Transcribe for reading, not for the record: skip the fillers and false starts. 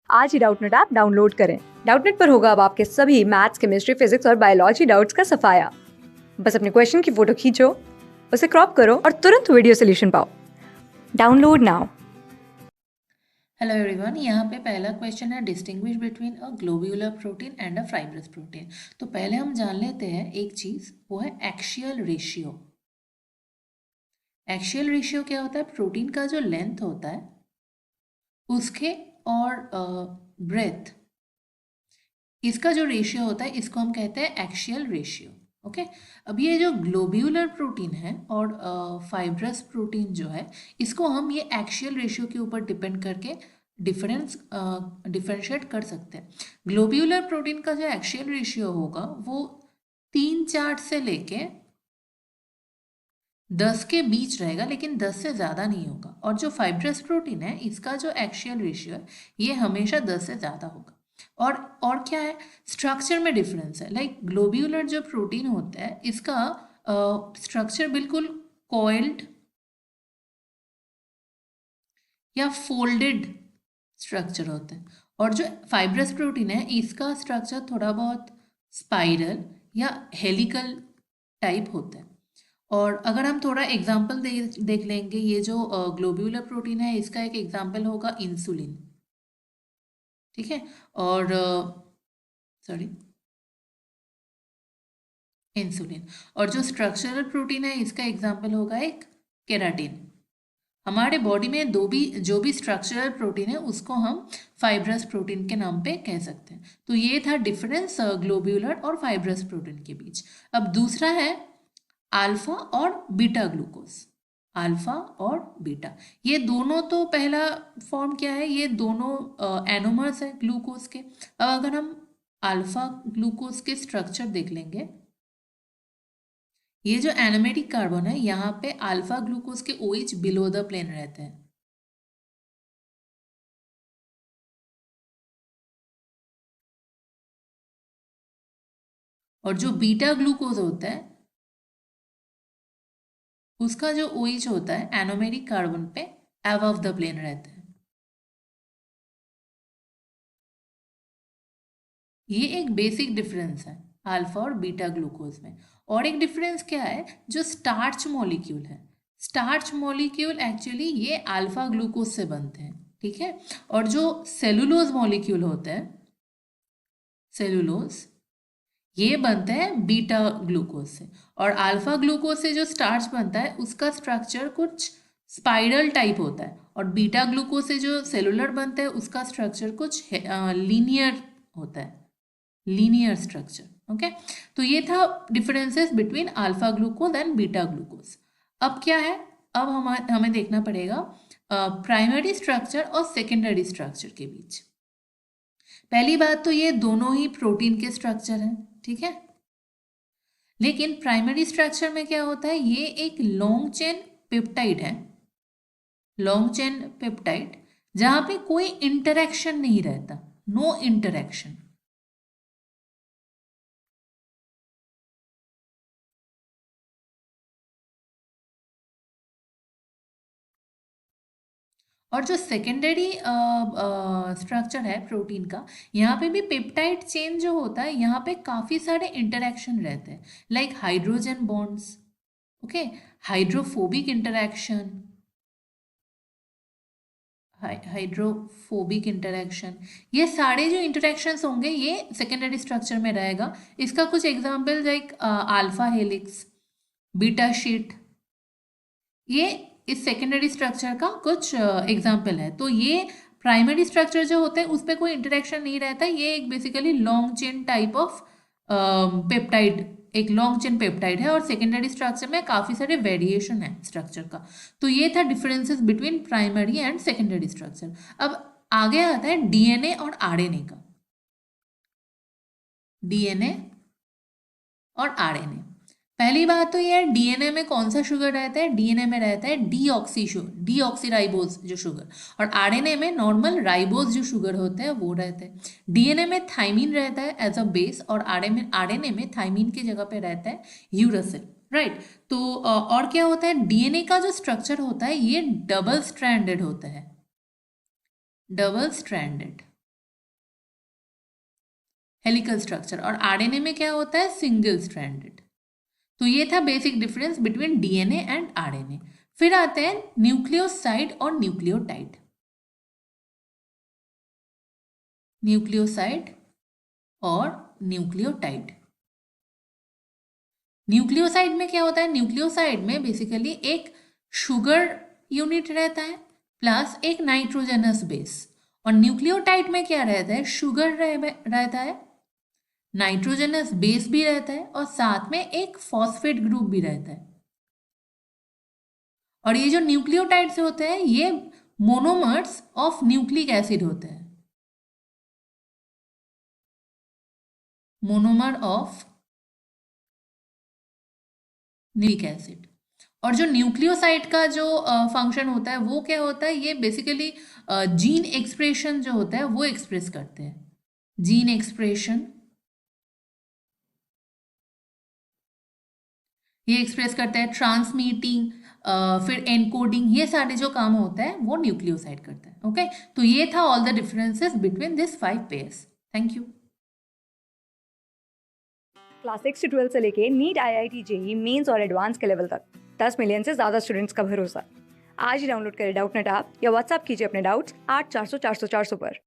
आज ही Doubtnut app download करें। Doubtnut पर होगा अब आपके सभी मैथ्स, केमिस्ट्री, फिजिक्स और बायोलॉजी डाउट्स का सफाया। बस अपने क्वेश्चन की फोटो खींचो, उसे क्रॉप करो और तुरंत वीडियो सोल्यूशन पाओ। Download now. हेलो एवरीवन, यहाँ पे पहला क्वेश्चन है distinguish between a globular protein and a fibrous protein. तो पहले हम जान लेते हैं एक चीज, वो है एक्सियल रेशियो। एक्सियल रेशियो क्या होता है? प्रोटीन का जो लेंथ होता है उसके और ब्रेथ, इसका जो रेशियो होता है इसको हम कहते हैं एक्सियल रेशियो। ओके, अब ये जो ग्लोब्यूलर प्रोटीन है और फाइब्रस प्रोटीन जो है, इसको हम ये एक्सियल रेशियो के ऊपर डिपेंड करके डिफरेंशिएट कर सकते हैं। ग्लोब्यूलर प्रोटीन का जो एक्सियल रेशियो होगा वो 3/4 से लेके 10 के बीच रहेगा, लेकिन 10 से ज़्यादा नहीं होगा। और जो फाइब्रस प्रोटीन है इसका जो एक्सियल रेशियो है ये हमेशा 10 से ज़्यादा होगा। और क्या है, स्ट्रक्चर में डिफरेंस है। लाइक ग्लोब्यूलर जो प्रोटीन होता है इसका स्ट्रक्चर बिल्कुल कॉइल्ड या फोल्डेड स्ट्रक्चर होता है, और जो फाइब्रस प्रोटीन है इसका स्ट्रक्चर थोड़ा बहुत स्पाइरल या हेलिकल टाइप होता है। और अगर हम थोड़ा एग्जाम्पल देख लेंगे, ये जो ग्लोब्यूलर प्रोटीन है इसका एक एग्जाम्पल होगा इंसुलिन। ठीक है, और सॉरी इंसुलिन। और जो स्ट्रक्चरल प्रोटीन है इसका एग्जाम्पल होगा एक केराटिन। हमारे बॉडी में जो भी स्ट्रक्चरल प्रोटीन है उसको हम फाइब्रस प्रोटीन के नाम पे कह सकते हैं। तो ये था डिफरेंस ग्लोब्यूलर और फाइब्रस प्रोटीन के बीच। अब दूसरा है अल्फा और बीटा ग्लूकोज। अल्फा और बीटा, ये दोनों, तो पहला फॉर्म क्या है, ये दोनों एनोमर्स है ग्लूकोज के। अब अगर हम अल्फा ग्लूकोज के स्ट्रक्चर देख लेंगे, ये जो एरोमेटिक कार्बन है यहाँ पे अल्फा ग्लूकोज के OH बिलो द प्लेन रहते हैं। और जो बीटा ग्लूकोज होता है उसका जो OH होता है एरोमेटिक कार्बन पे अबव द प्लेन रहता है। ये एक बेसिक डिफरेंस है अल्फा और बीटा ग्लूकोज में। और एक डिफरेंस क्या है, जो स्टार्च मॉलिक्यूल है, स्टार्च मॉलिक्यूल एक्चुअली ये अल्फा ग्लूकोज से बनते हैं। ठीक है, और जो सेलुलोज मॉलिक्यूल होते हैं, सेलुलोज, ये बनते हैं बीटा ग्लूकोज से। और अल्फा ग्लूकोज से जो स्टार्च बनता है उसका स्ट्रक्चर कुछ स्पाइरल टाइप होता है, और बीटा ग्लूकोज से जो सेलुलर बनता है उसका स्ट्रक्चर कुछ लीनियर होता है, लीनियर स्ट्रक्चर। ओके, तो ये था differences between alpha glucose and beta glucose. अब क्या है, अब हमें देखना पड़ेगा प्राइमरी स्ट्रक्चर और सेकेंडरी स्ट्रक्चर के बीच। पहली बात तो ये दोनों ही प्रोटीन के स्ट्रक्चर हैं, ठीक है, लेकिन प्राइमरी स्ट्रक्चर में क्या होता है, ये एक लॉन्ग चेन पेप्टाइड है, लॉन्ग चेन पेप्टाइड, जहां पे कोई इंटरेक्शन नहीं रहता, नो इंटरेक्शन। और जो सेकेंडरी स्ट्रक्चर है प्रोटीन का, यहाँ पे भी पेप्टाइड चेन जो होता है यहाँ पे काफ़ी सारे इंटरेक्शन रहते हैं, like hydrogen bonds, okay, hydrophobic interaction, hydrophobic interaction, ये सारे जो इंटरेक्शंस होंगे ये सेकेंडरी स्ट्रक्चर में रहेगा। इसका कुछ example like alpha helix, beta sheet, ये इस सेकेंडरी स्ट्रक्चर का कुछ एग्जाम्पल है। तो ये प्राइमरी स्ट्रक्चर जो होते हैं उस पर कोई इंटरेक्शन नहीं रहता, ये एक basically long chain type of peptide, एक लॉन्ग चेन पेप्टाइड है। और सेकेंडरी स्ट्रक्चर में काफ़ी सारे वेरिएशन है स्ट्रक्चर का। तो ये था differences between primary and secondary structure. अब आगे आता है DNA और RNA का। DNA और RNA, पहली बात तो ये DNA में कौन सा शुगर रहता है, DNA में रहता है डीऑक्सीराइबोज जो शुगर, और RNA में नॉर्मल राइबोज जो शुगर होते हैं वो रहते हैं। DNA में थाइमिन रहता है एज अ बेस, और RNA में थाइमिन की जगह पे रहता है यूरासिल, राइट। तो और क्या होता है, DNA का जो स्ट्रक्चर होता है ये डबल स्ट्रैंडेड होता है, डबल स्ट्रैंडेड। हेलिकल स्ट्रक्चर, और आरएनए में क्या होता है, सिंगल स्ट्रैंडेड। तो ये था basic difference between DNA and RNA. फिर आते हैं न्यूक्लियोसाइड और न्यूक्लियोटाइड। न्यूक्लियोसाइड और न्यूक्लियोटाइड। न्यूक्लियोसाइड में क्या होता है, न्यूक्लियोसाइड में बेसिकली एक शुगर यूनिट रहता है प्लस एक नाइट्रोजनस बेस, और न्यूक्लियोटाइड में क्या रहता है, शुगर रहता है, नाइट्रोजनस बेस भी रहता है, और साथ में एक फॉस्फेट ग्रुप भी रहता है। और ये जो न्यूक्लियोटाइड्स होते हैं ये मोनोमर्स ऑफ न्यूक्लिक एसिड होते हैं, मोनोमर ऑफ न्यूक्लिक एसिड। और जो न्यूक्लियोसाइड का जो फंक्शन होता है वो क्या होता है, ये बेसिकली जीन एक्सप्रेशन जो होता है वो एक्सप्रेस करते हैं, जीन एक्सप्रेशन ये एक्सप्रेस करता है, ट्रांसमीटिंग, फिर एनकोडिंग, ये सारे जो काम होता है वो न्यूक्लियोसाइड करता है। ओके, तो ये था all the differences between this 5 pairs. Thank you. Class 6 से 12 से लेके नीट, IIT, जेई मेंस और एडवांस के लेवल तक 10 मिलियन से ज़्यादा स्टूडेंट्स का भरोसा। आज ही डाउनलोड करें डाउटनेट ऐप या व्हाट्सएप कीजिए अपने डाउट्स 8400 400 400 पर।